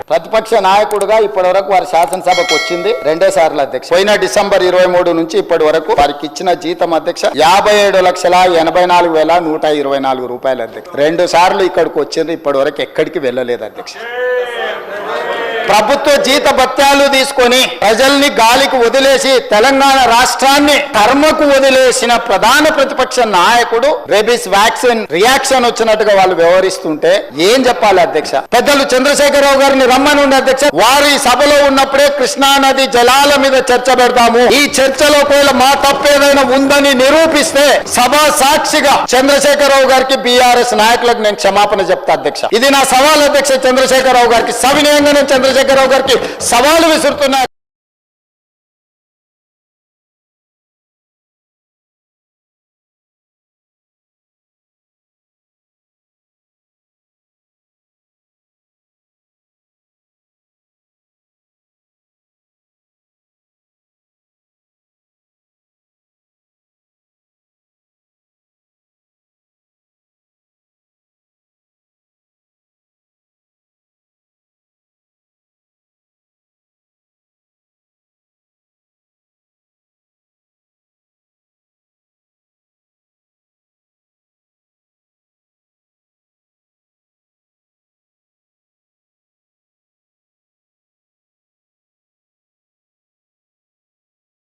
ప్రతిపక్ష నాయకుడుగా ఇప్పటి వరకు వారి శాసనసభకు వచ్చింది 2 సార్లు అధ్యక్ష. పోయిన డిసెంబర్ 23 నుంచి ఇప్పటి వరకు వారికి ఇచ్చిన జీతం అధ్యక్ష 57,84,124 రూపాయలు అధ్యక్ష. 2 సార్లు ఇక్కడికి వచ్చింది, ఇప్పటి వరకు ఎక్కడికి వెళ్ళలేదు అధ్యక్ష. ప్రభుత్వ జీత భత్యాలు తీసుకొని ప్రజల్ని గాలికి వదిలేసి తెలంగాణ రాష్ట్రాన్ని కర్మకు వదిలేసిన ప్రధాన ప్రతిపక్ష నాయకుడు రేబీస్ వ్యాక్సిన్ రియాక్షన్ వచ్చినట్టుగా వాళ్ళు వ్యవహరిస్తుంటే ఏం చెప్పాలి అధ్యక్ష? పెద్దలు చంద్రశేఖరరావు గారిని రమ్మని ఉండే అధ్యక్ష. వారి సభలో ఉన్నప్పుడే కృష్ణా నది జలాల మీద చర్చ పెడతాము, ఈ చర్చలో ఒకవేళ మా తప్పేదైనా ఉందని నిరూపిస్తే సభా సాక్షిగా చంద్రశేఖరరావు గారికి బీఆర్ఎస్ నాయకులకు నేను క్షమాపణ చెప్తా అధ్యక్ష. ఇది నా సవాల్ అధ్యక్ష. చంద్రశేఖరరావు గారికి సవినయంగా నేను చంద్రశేఖరరావు గారికి సవాలు విసురుతున్నా.